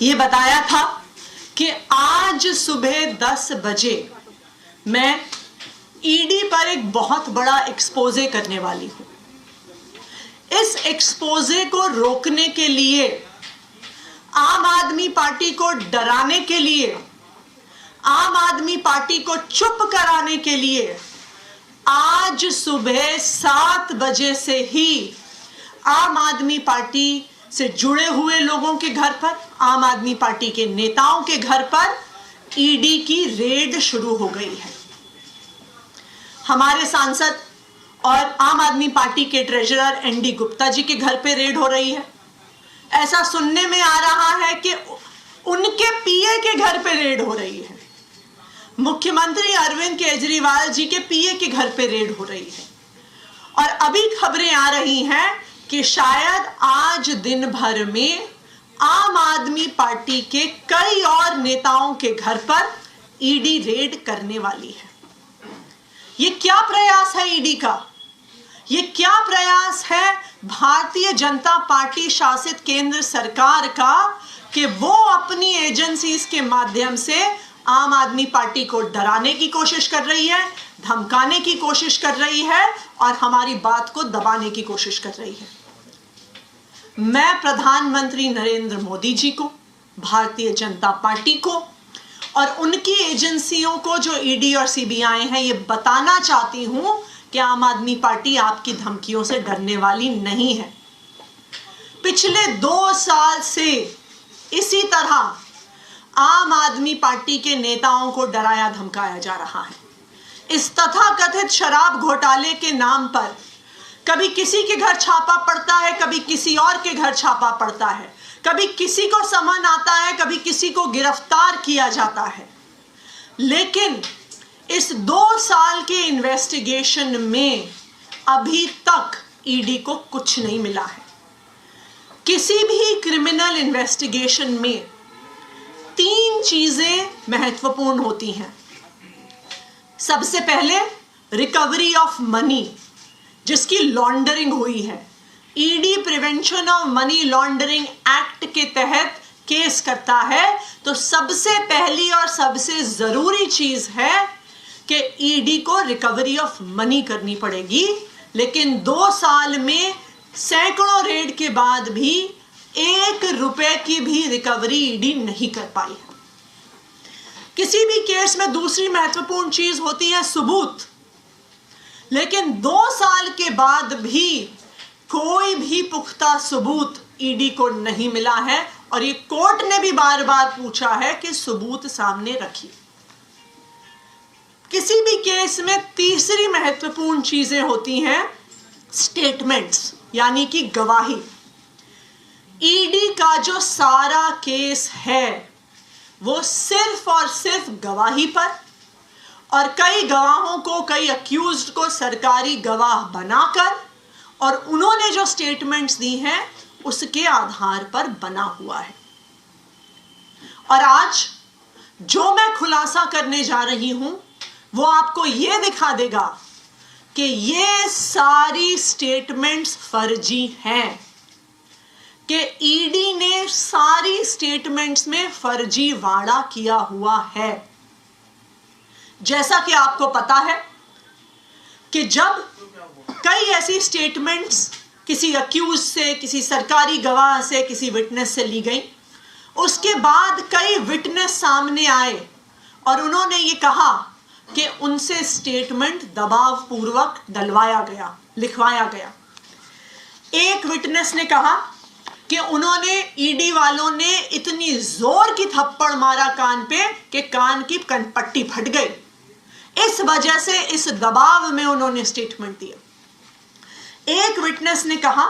ये बताया था कि आज सुबह 10 बजे मैं ईडी पर एक बहुत बड़ा एक्सपोजे करने वाली हूं। इस एक्सपोजे को रोकने के लिए, आम आदमी पार्टी को डराने के लिए, आम आदमी पार्टी को चुप कराने के लिए आज सुबह 7 बजे से ही आम आदमी पार्टी से जुड़े हुए लोगों के घर पर, आम आदमी पार्टी के नेताओं के घर पर ईडी की रेड शुरू हो गई है। हमारे सांसद और आम आदमी पार्टी के ट्रेजरर एनडी गुप्ता जी के घर पे रेड हो रही है। ऐसा सुनने में आ रहा है कि उनके पीए के घर पे रेड हो रही है। मुख्यमंत्री अरविंद केजरीवाल जी के पीए के घर पे रेड हो रही है। और अभी खबरें आ रही हैं कि शायद आज दिन भर में आम आदमी पार्टी के कई और नेताओं के घर पर ईडी रेड करने वाली है। ये क्या प्रयास है ईडी का? ये क्या प्रयास है भारतीय जनता पार्टी शासित केंद्र सरकार का कि वो अपनी एजेंसीज के माध्यम से आम आदमी पार्टी को डराने की कोशिश कर रही है, धमकाने की कोशिश कर रही है और हमारी बात को दबाने की कोशिश कर रही है। मैं प्रधानमंत्री नरेंद्र मोदी जी को, भारतीय जनता पार्टी को और उनकी एजेंसियों को जो ईडी और सीबीआई हैं, ये बताना चाहती हूं कि आम आदमी पार्टी आपकी धमकियों से डरने वाली नहीं है। पिछले 2 साल से इसी तरह आम आदमी पार्टी के नेताओं को डराया धमकाया जा रहा है। इस तथाकथित शराब घोटाले के नाम पर कभी किसी के घर छापा पड़ता है, कभी किसी और के घर छापा पड़ता है, कभी किसी को समन आता है, कभी किसी को गिरफ्तार किया जाता है। लेकिन इस 2 साल के इन्वेस्टिगेशन में अभी तक ईडी को कुछ नहीं मिला है। किसी भी क्रिमिनल इन्वेस्टिगेशन में 3 चीजें महत्वपूर्ण होती हैं। सबसे पहले रिकवरी ऑफ मनी, जिसकी लॉन्ड्रिंग हुई है। ED prevention of money laundering act के तहत केस करता है तो सबसे पहली और सबसे जरूरी चीज है कि ईडी को रिकवरी ऑफ मनी करनी पड़ेगी। लेकिन 2 साल में सैकड़ों रेड के बाद भी 1 रुपए की भी रिकवरी ईडी नहीं कर पाई है। किसी भी केस में दूसरी महत्वपूर्ण चीज होती है सबूत। लेकिन 2 साल के बाद भी कोई भी पुख्ता सबूत ईडी को नहीं मिला है और ये कोर्ट ने भी बार बार पूछा है कि सबूत सामने रखिए। किसी भी केस में तीसरी महत्वपूर्ण चीजें होती हैं स्टेटमेंट्स, यानी कि गवाही। ईडी का जो सारा केस है वो सिर्फ और सिर्फ गवाही पर और कई गवाहों को, कई अक्यूज्ड को सरकारी गवाह बनाकर और उन्होंने जो स्टेटमेंट्स दी हैं उसके आधार पर बना हुआ है। और आज जो मैं खुलासा करने जा रही हूं वो आपको ये दिखा देगा कि ये सारी स्टेटमेंट्स फर्जी हैं, कि ईडी ने सारी स्टेटमेंट्स में फर्जीवाड़ा किया हुआ है। जैसा कि आपको पता है कि जब कई ऐसी स्टेटमेंट्स किसी अक्यूज से, किसी सरकारी गवाह से, किसी विटनेस से ली गई, उसके बाद कई विटनेस सामने आए और उन्होंने ये कहा कि उनसे स्टेटमेंट दबावपूर्वक डलवाया गया, लिखवाया गया। एक विटनेस ने कहा कि उन्होंने, ईडी वालों ने इतनी जोर की थप्पड़ मारा कान पे कि कान की पट्टी फट गई। इस वजह से, इस दबाव में उन्होंने स्टेटमेंट दिया। एक विटनेस ने कहा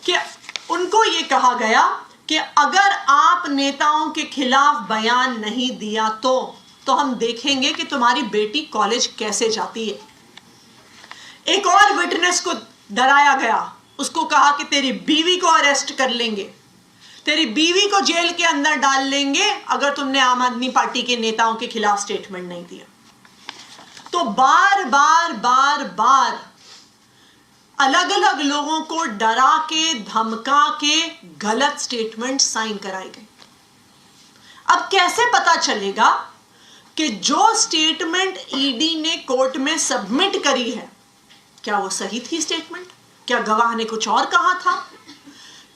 कि उनको ये कहा गया कि अगर आप नेताओं के खिलाफ बयान नहीं दिया तो हम देखेंगे कि तुम्हारी बेटी कॉलेज कैसे जाती है। एक और विटनेस को डराया गया, उसको कहा कि तेरी बीवी को अरेस्ट कर लेंगे, तेरी बीवी को जेल के अंदर डाल लेंगे अगर तुमने आम आदमी पार्टी के नेताओं के खिलाफ स्टेटमेंट नहीं दिया। तो बार बार अलग अलग लोगों को डरा के, धमका के गलत स्टेटमेंट साइन कराए गए। अब कैसे पता चलेगा कि जो स्टेटमेंट ईडी ने कोर्ट में सबमिट करी है, क्या वो सही थी स्टेटमेंट? क्या गवाह ने कुछ और कहा था?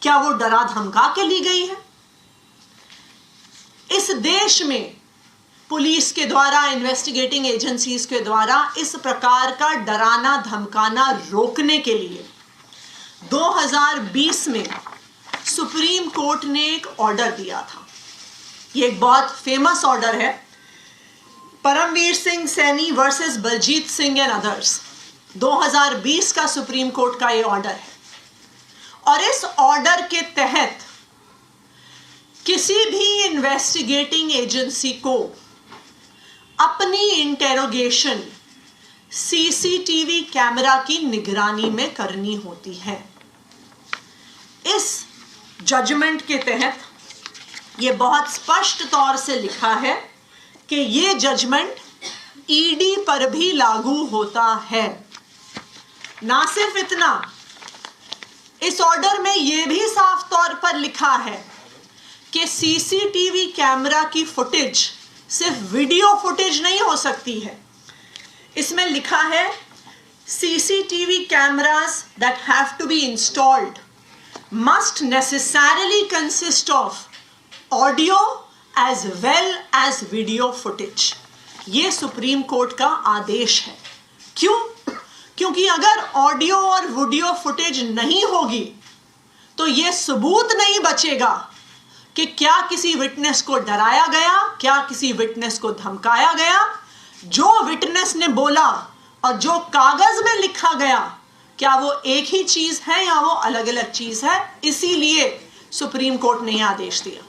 क्या वो डरा धमका के ली गई है? इस देश में पुलिस के द्वारा, इन्वेस्टिगेटिंग एजेंसीज के द्वारा इस प्रकार का डराना धमकाना रोकने के लिए 2020 में सुप्रीम कोर्ट ने एक ऑर्डर दिया था। ये एक बहुत फेमस ऑर्डर है, Paramvir Singh Saini versus Baljit Singh and others. 2020 का सुप्रीम कोर्ट का ये ऑर्डर है और इस ऑर्डर के तहत किसी भी इन्वेस्टिगेटिंग एजेंसी को अपनी इंटेरोगेशन सीसीटीवी कैमरा की निगरानी में करनी होती है। इस जजमेंट के तहत ये बहुत स्पष्ट तौर से लिखा है कि ये जजमेंट ईडी पर भी लागू होता है। ना सिर्फ इतना, इस ऑर्डर में यह भी साफ तौर पर लिखा है कि सीसीटीवी कैमरा की फुटेज सिर्फ वीडियो फुटेज नहीं हो सकती है। इसमें लिखा है CCTV cameras that have to be installed must necessarily consist of audio as well as video footage. ये सुप्रीम कोर्ट का आदेश है। क्यों? क्योंकि अगर ऑडियो और वीडियो फुटेज नहीं होगी तो यह सबूत नहीं बचेगा कि क्या किसी विटनेस को डराया गया, क्या किसी विटनेस को धमकाया गया, जो विटनेस ने बोला और जो कागज में लिखा गया क्या वो एक ही चीज है या वो अलग अलग चीज है। इसीलिए सुप्रीम कोर्ट ने यह आदेश दिया।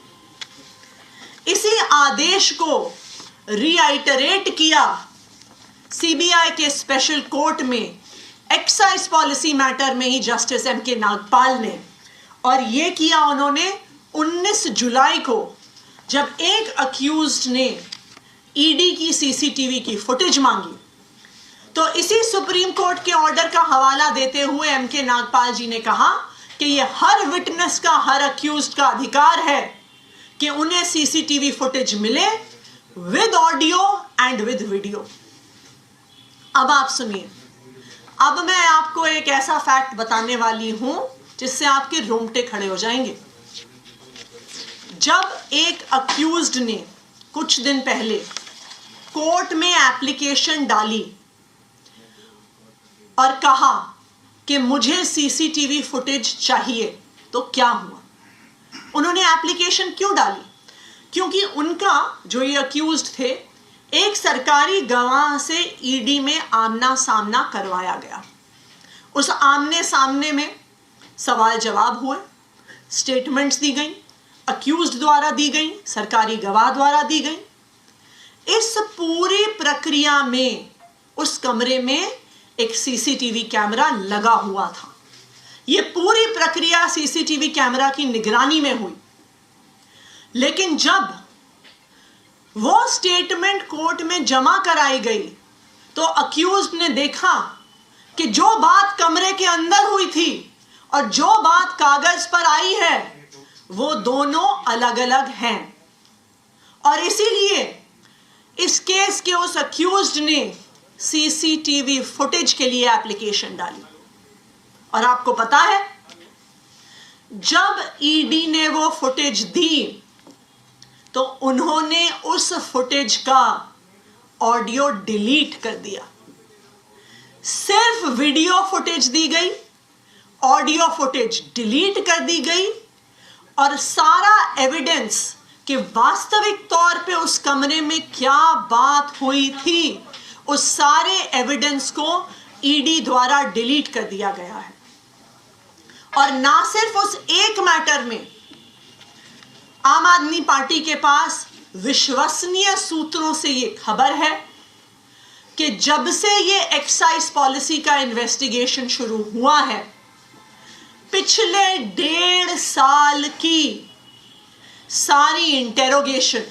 इसी आदेश को रीआइटरेट किया सीबीआई के स्पेशल कोर्ट में एक्साइज पॉलिसी मैटर में ही जस्टिस एम.के. नागपाल ने, और ये किया उन्होंने 19 जुलाई को, जब एक अक्यूज्ड ने ईडी की सीसीटीवी की फुटेज मांगी। तो इसी सुप्रीम कोर्ट के ऑर्डर का हवाला देते हुए एम.के. नागपाल जी ने कहा कि ये हर विटनेस का, हर अक्यूज्ड का अधिकार है कि उन्हें सीसीटीवी फुटेज मिले with audio and with video. अब आप सुनिए, अब मैं आपको एक ऐसा फैक्ट बताने वाली हूं जिससे आपके रोंगटे खड़े हो जाएंगे। जब एक अक्यूज्ड ने कुछ दिन पहले कोर्ट में एप्लीकेशन डाली और कहा कि मुझे सीसीटीवी फुटेज चाहिए, तो क्या हुआ? उन्होंने एप्लीकेशन क्यों डाली? क्योंकि उनका, जो ये अक्यूज्ड थे, एक सरकारी गवाह से ईडी में आमना सामना करवाया गया। उस आमने सामने में सवाल जवाब हुए, स्टेटमेंट्स दी गई, अक्यूज्ड द्वारा दी गई, सरकारी गवाह द्वारा दी गई। इस पूरी प्रक्रिया में उस कमरे में एक सीसीटीवी कैमरा लगा हुआ था। यह पूरी प्रक्रिया सीसीटीवी कैमरा की निगरानी में हुई। लेकिन जब वो स्टेटमेंट कोर्ट में जमा कराई गई तो अक्यूज्ड ने देखा कि जो बात कमरे के अंदर हुई थी और जो बात कागज पर आई है वो दोनों अलग अलग हैं। और इसीलिए इस केस के उस अक्यूज्ड ने सीसीटीवी फुटेज के लिए एप्लीकेशन डाली। और आपको पता है, जब ईडी ने वो फुटेज दी तो उन्होंने उस फुटेज का ऑडियो डिलीट कर दिया। सिर्फ वीडियो फुटेज दी गई, ऑडियो फुटेज डिलीट कर दी गई और सारा एविडेंस कि वास्तविक तौर पे उस कमरे में क्या बात हुई थी, उस सारे एविडेंस को ईडी द्वारा डिलीट कर दिया गया है। और ना सिर्फ उस एक मैटर में, आम आदमी पार्टी के पास विश्वसनीय सूत्रों से ये खबर है कि जब से ये एक्साइज पॉलिसी का इन्वेस्टिगेशन शुरू हुआ है, पिछले 1.5 साल की सारी इंटेरोगेशन,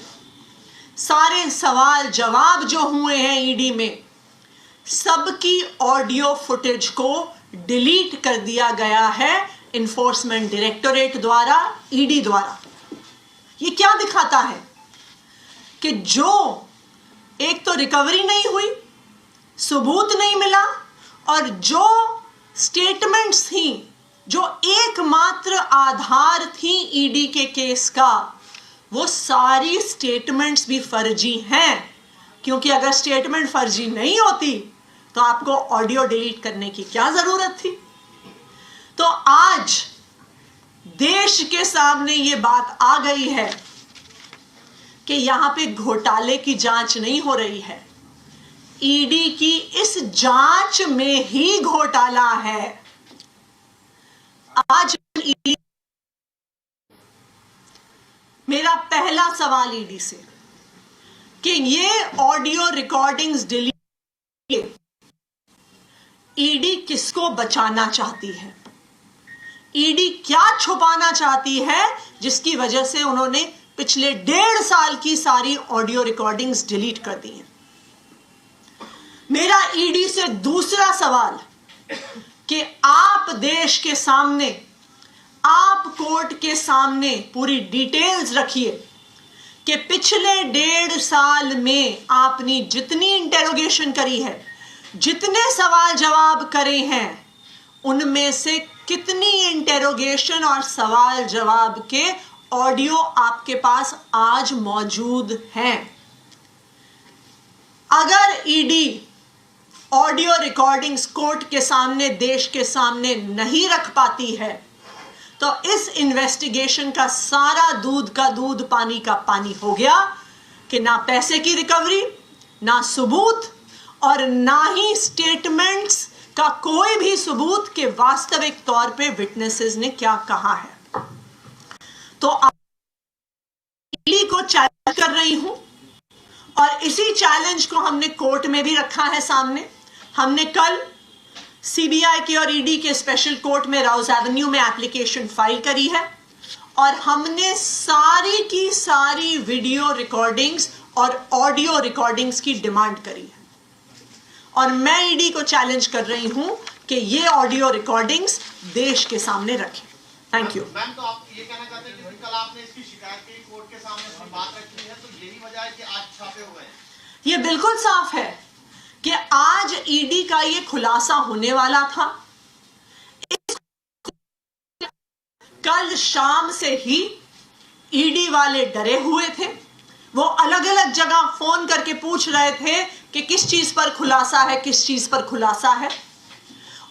सारे सवाल जवाब जो हुए हैं ईडी में, सबकी ऑडियो फुटेज को डिलीट कर दिया गया है इन्फोर्समेंट डायरेक्टोरेट द्वारा, ईडी द्वारा। ये क्या दिखाता है? कि जो एक तो रिकवरी नहीं हुई, सबूत नहीं मिला, और जो स्टेटमेंट्स थी, जो एकमात्र आधार थी ईडी के केस का, वो सारी स्टेटमेंट्स भी फर्जी हैं। क्योंकि अगर स्टेटमेंट फर्जी नहीं होती तो आपको ऑडियो डिलीट करने की क्या जरूरत थी। तो आज देश के सामने ये बात आ गई है कि यहां पे घोटाले की जांच नहीं हो रही है, ईडी की इस जांच में ही घोटाला है। आज मेरा पहला सवाल ईडी से कि ये ऑडियो रिकॉर्डिंग्स डिलीट, ईडी किसको बचाना चाहती है? ईडी क्या छुपाना चाहती है जिसकी वजह से उन्होंने पिछले 1.5 साल की सारी ऑडियो रिकॉर्डिंग्स डिलीट कर दी हैं? मेरा ईडी से दूसरा सवाल कि आप देश के सामने, आप कोर्ट के सामने पूरी डिटेल्स रखिए कि पिछले 1.5 साल में आपने जितनी इंटेरोगेशन करी है, जितने सवाल जवाब करे हैं, उनमें से कितनी इंटेरोगेशन और सवाल जवाब के ऑडियो आपके पास आज मौजूद हैं। अगर ईडी ऑडियो रिकॉर्डिंग्स कोर्ट के सामने, देश के सामने नहीं रख पाती है, तो इस इन्वेस्टिगेशन का सारा दूध का दूध, पानी का पानी हो गया कि ना पैसे की रिकवरी, ना सबूत, और ना ही स्टेटमेंट्स का कोई भी सबूत कि वास्तविक तौर पे विटनेसेस ने क्या कहा है। तो ईडी को चैलेंज कर रही हूं, और इसी चैलेंज को हमने कोर्ट में भी रखा है सामने। हमने कल सीबीआई की और ईडी के स्पेशल कोर्ट में राउज एवेन्यू में एप्लीकेशन फाइल करी है, और हमने सारी की सारी वीडियो रिकॉर्डिंग्स और ऑडियो रिकॉर्डिंग्स की डिमांड करी है। और मैं ईडी को चैलेंज कर रही हूं कि ये ऑडियो रिकॉर्डिंग्स देश के सामने रखें। Thank you. मैम, तो आप ये कहना चाहते हैं कि कल आपने इसकी शिकायत की, कोर्ट के सामने अपनी बात रखी है, तो यही वजह है कि आज छापे हुए हैं? ये बिल्कुल साफ है कि आज ईडी का ये खुलासा होने वाला था। कल शाम से ही ईडी वाले डरे हुए थे, वो अलग अलग जगह फोन करके पूछ रहे थे कि किस चीज पर खुलासा है, किस चीज पर खुलासा है।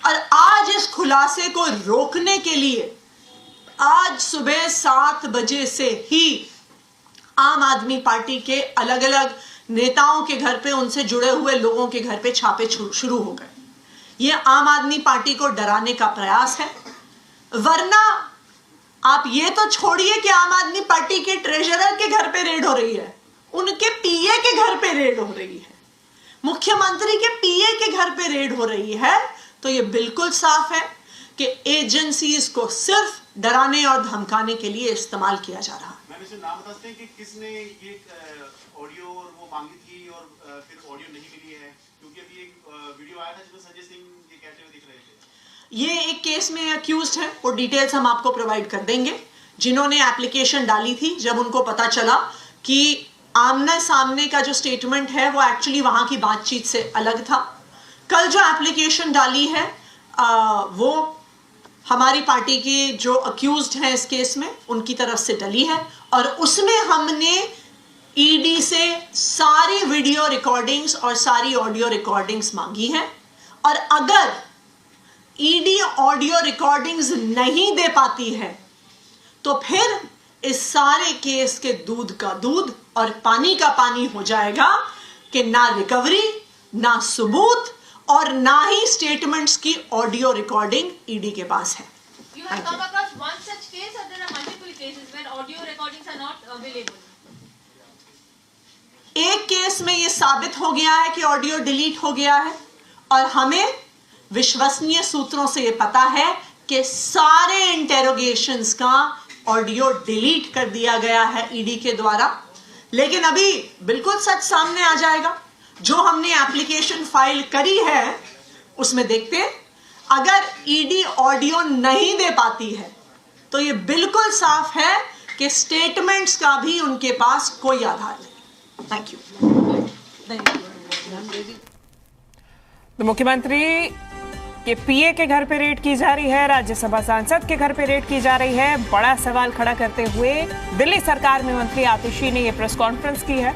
और आज इस खुलासे को रोकने के लिए आज सुबह 7 बजे से ही आम आदमी पार्टी के अलग अलग नेताओं के घर पे, उनसे जुड़े हुए लोगों के घर पे छापे शुरू हो गए। ये आम आदमी पार्टी को डराने का प्रयास है। वरना आप ये तो छोड़िए कि आम आदमी पार्टी के ट्रेजरर के घर पे रेड हो रही है, उनके पीए के घर पे रेड हो रही है, मुख्यमंत्री के पीए के घर पे रेड हो रही है। तो ये बिल्कुल साफ है कि एजेंसीज को सिर्फ डराने और धमकाने के लिए इस्तेमाल किया जा रहा है। मैम, इसे नाम बता सकते हैं कि किसने ये ऑडियो और वो मांगी थी और फिर ऑडियो नहीं मिली है? क्योंकि अभी एक वीडियो आया था जिसमें संजय सिंह ये कहते हुए दिख रहे थे। ये एक केस में अक्यूज्ड है, वो डिटेल्स हम आपको प्रोवाइड कर देंगे। जिन्होंने एप्लीकेशन डाली थी, जब उनको पता चला कि आमने सामने का जो स्टेटमेंट है वो एक्चुअली वहां की बातचीत से अलग था। कल जो एप्लीकेशन डाली है वो हमारी पार्टी के जो अक्यूज्ड हैं इस केस में, उनकी तरफ से डली है, और उसमें हमने ईडी से सारी वीडियो रिकॉर्डिंग्स और सारी ऑडियो रिकॉर्डिंग्स मांगी हैं। और अगर ईडी ऑडियो रिकॉर्डिंग्स नहीं दे पाती है तो फिर इस सारे केस के दूध का दूध और पानी का पानी हो जाएगा कि ना रिकवरी, ना सबूत, और ना ही स्टेटमेंट्स की ऑडियो रिकॉर्डिंग ईडी के पास है। You have come across one such case, or there are multiple cases where audio recordings are not available? एक केस में ये साबित हो गया है कि ऑडियो डिलीट हो गया है, और हमें विश्वसनीय सूत्रों से ये पता है कि सारे इंटेरोगेशंस का ऑडियो डिलीट कर दिया गया है ईडी के द्वारा। लेकिन अभी बिल्कुल सच सामने आ जाएगा। जो हमने एप्लीकेशन फाइल करी है उसमें देखते हैं, अगर ईडी ऑडियो नहीं दे पाती है तो ये बिल्कुल साफ है कि स्टेटमेंट्स का भी उनके पास कोई आधार नहीं। Thank you. तो मुख्यमंत्री के पीए के घर पे रेड की जा रही है, राज्यसभा सांसद के घर पे रेड की जा रही है। बड़ा सवाल खड़ा करते हुए दिल्ली सरकार में मंत्री आतिशी ने ये प्रेस कॉन्फ्रेंस की है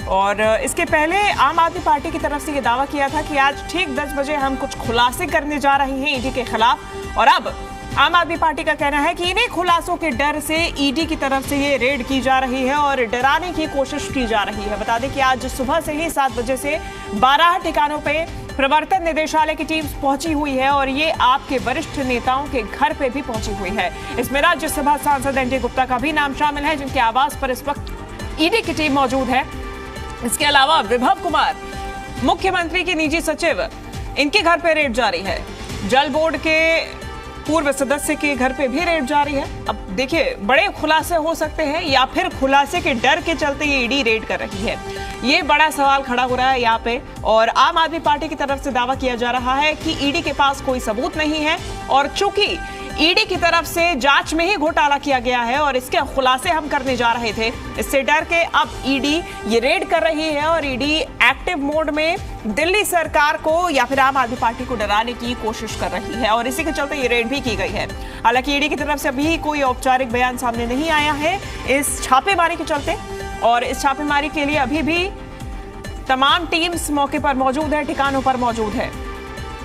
और इसके पहले आम आदमी पार्टी की तरफ से ये दावा किया था कि आज ठीक 10 बजे हम कुछ खुलासे करने जा रहे हैं ईडी के खिलाफ। और अब आम आदमी पार्टी का कहना है कि इन्हीं खुलासों के डर से ईडी की तरफ से ये रेड की जा रही है और डराने की कोशिश की जा रही है। बता दें कि आज सुबह से ही 7 बजे से 12 ठिकानों पे प्रवर्तन निदेशालय की टीम पहुंची हुई है और ये आपके वरिष्ठ नेताओं के घर पे भी पहुंची हुई है। इसमें राज्यसभा सांसद एनडी गुप्ता का भी नाम शामिल है, जिनके आवास पर इस वक्त ईडी की टीम मौजूद है। इसके अलावा विभव कुमार, मुख्यमंत्री की निजी सचिव, इनके घर पे रेड जारी है। जल बोर्ड के पूर्व सदस्य के घर पे भी रेड जारी है। अब देखिए, बड़े खुलासे हो सकते हैं या फिर खुलासे के डर के चलते ये ईडी रेड कर रही है, ये बड़ा सवाल खड़ा हो रहा है यहाँ पे। और आम आदमी पार्टी की तरफ से दावा किया जा रहा है कि ईडी के पास कोई सबूत नहीं है और चूंकि ईडी की तरफ से जांच में ही घोटाला किया गया है और इसके खुलासे हम करने जा रहे थे, इससे डर के अब ईडी ये रेड कर रही है और ईडी एक्टिव मोड में दिल्ली सरकार को या फिर आम आदमी पार्टी को डराने की कोशिश कर रही है और इसी के चलते ये रेड भी की गई है। हालांकि ईडी की तरफ से अभी कोई औपचारिक बयान सामने नहीं आया है इस छापेमारी के चलते और इस छापेमारी के लिए अभी भी तमाम टीम्स मौके पर मौजूद है, ठिकानों पर मौजूद है।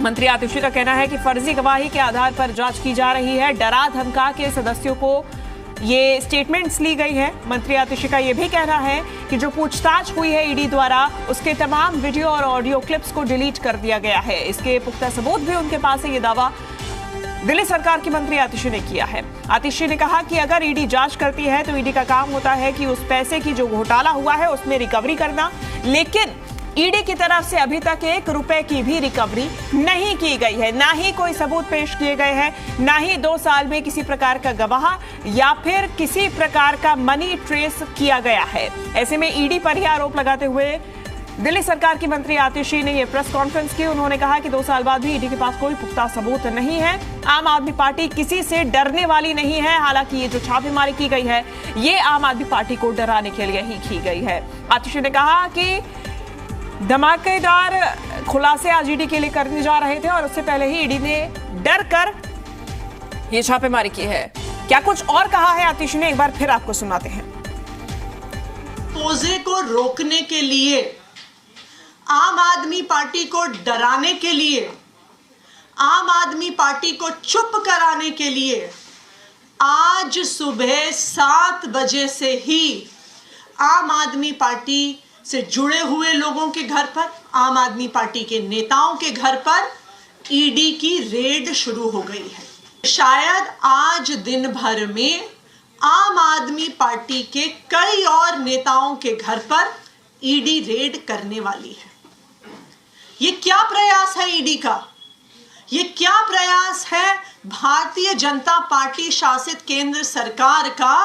मंत्री आतिशी का कहना है कि फर्जी गवाही के आधार पर जांच की जा रही है। डरा धमका के सदस्यों को ये स्टेटमेंट्स ली गई है। मंत्री आतिशी का यह भी कहना है कि जो पूछताछ हुई है ईडी द्वारा, उसके तमाम वीडियो और ऑडियो क्लिप्स को डिलीट कर दिया गया है। इसके पुख्ता सबूत भी उनके पास है। ये दावा दिल्ली सरकार की मंत्री आतिशी ने किया है। आतिशी ने कहा कि अगर ईडी जांच करती है तो ईडी का काम होता है कि उस पैसे की जो घोटाला हुआ है उसमें रिकवरी करना, लेकिन ईडी की तरफ से अभी तक 1 रुपए की भी रिकवरी नहीं की गई है, ना ही कोई सबूत पेश किए गए हैं, ना ही 2 साल में किसी प्रकार का गवाह या फिर किसी प्रकार का मनी ट्रेस किया गया है। ऐसे में ईडी पर ही आरोप लगाते हुए दिल्ली सरकार की मंत्री आतिशी ने यह प्रेस कॉन्फ्रेंस की। उन्होंने कहा कि 2 साल बाद भी ईडी के पास कोई पुख्ता सबूत नहीं है। आम आदमी पार्टी किसी से डरने वाली नहीं है। हालांकि ये जो छापेमारी की गई है ये आम आदमी पार्टी को डराने के लिए ही की गई है। आतिशी ने कहा कि धमाकेदार खुलासे आज ईडी के लिए करने जा रहे थे और उससे पहले ही ईडी ने डर कर ये छापेमारी की है। क्या कुछ और कहा है आतिशी ने, एक बार फिर आपको सुनाते हैं। पोजे को रोकने के लिए, आम आदमी पार्टी को डराने के लिए, आम आदमी पार्टी को चुप कराने के लिए आज सुबह 7 बजे से ही आम आदमी पार्टी से जुड़े हुए लोगों के घर पर, आम आदमी पार्टी के नेताओं के घर पर ईडी की रेड शुरू हो गई है। शायद आज दिन भर में आम आदमी पार्टी के कई और नेताओं के घर पर ईडी रेड करने वाली है। ये क्या प्रयास है ईडी का? ये क्या प्रयास है भारतीय जनता पार्टी शासित केंद्र सरकार का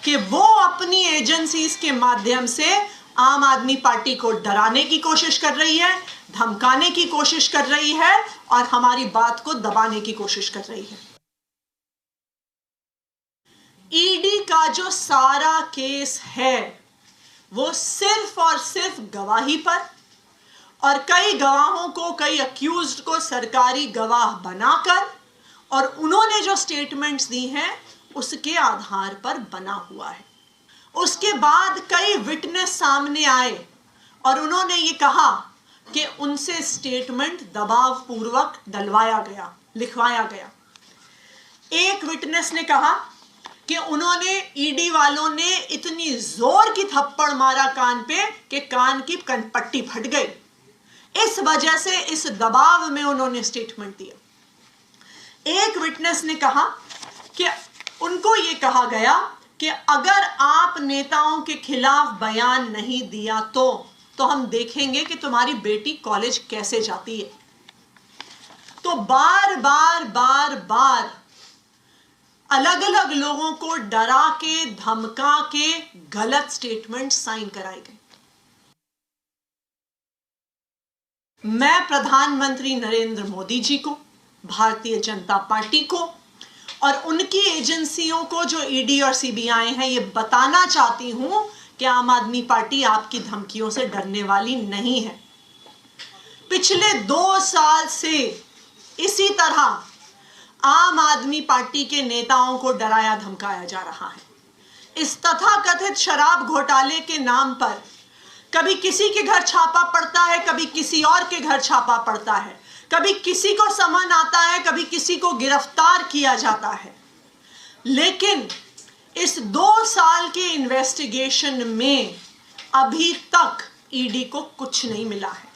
कि वो अपनी एजेंसीज के माध्यम से आम आदमी पार्टी को डराने की कोशिश कर रही है, धमकाने की कोशिश कर रही है और हमारी बात को दबाने की कोशिश कर रही है। ईडी का जो सारा केस है वो सिर्फ और सिर्फ गवाही पर और कई गवाहों को, कई अक्यूज्ड को सरकारी गवाह बनाकर और उन्होंने जो स्टेटमेंट्स दी हैं उसके आधार पर बना हुआ है। उसके बाद कई विटनेस सामने आए और उन्होंने ये कहा कि उनसे स्टेटमेंट दबाव पूर्वक डलवाया गया, लिखवाया गया। एक विटनेस ने कहा कि उन्होंने, ईडी वालों ने इतनी जोर की थप्पड़ मारा कान पे कि कान की कनपट्टी फट गई। इस वजह से इस दबाव में उन्होंने स्टेटमेंट दिया। एक विटनेस ने कहा कि उनको ये कहा गया कि अगर आप नेताओं के खिलाफ बयान नहीं दिया तो हम देखेंगे कि तुम्हारी बेटी कॉलेज कैसे जाती है। तो बार बार अलग अलग लोगों को डरा के, धमका के गलत स्टेटमेंट साइन कराए गए। मैं प्रधानमंत्री नरेंद्र मोदी जी को, भारतीय जनता पार्टी को और उनकी एजेंसियों को जो ईडी और सीबीआई हैं, ये बताना चाहती हूं कि आम आदमी पार्टी आपकी धमकियों से डरने वाली नहीं है। पिछले 2 साल से इसी तरह आम आदमी पार्टी के नेताओं को डराया धमकाया जा रहा है। इस तथाकथित शराब घोटाले के नाम पर कभी किसी के घर छापा पड़ता है, कभी किसी और के घर छापा पड़ता है, कभी किसी को समन आता है, कभी किसी को गिरफ्तार किया जाता है। लेकिन इस 2 साल के इन्वेस्टिगेशन में अभी तक ईडी को कुछ नहीं मिला है।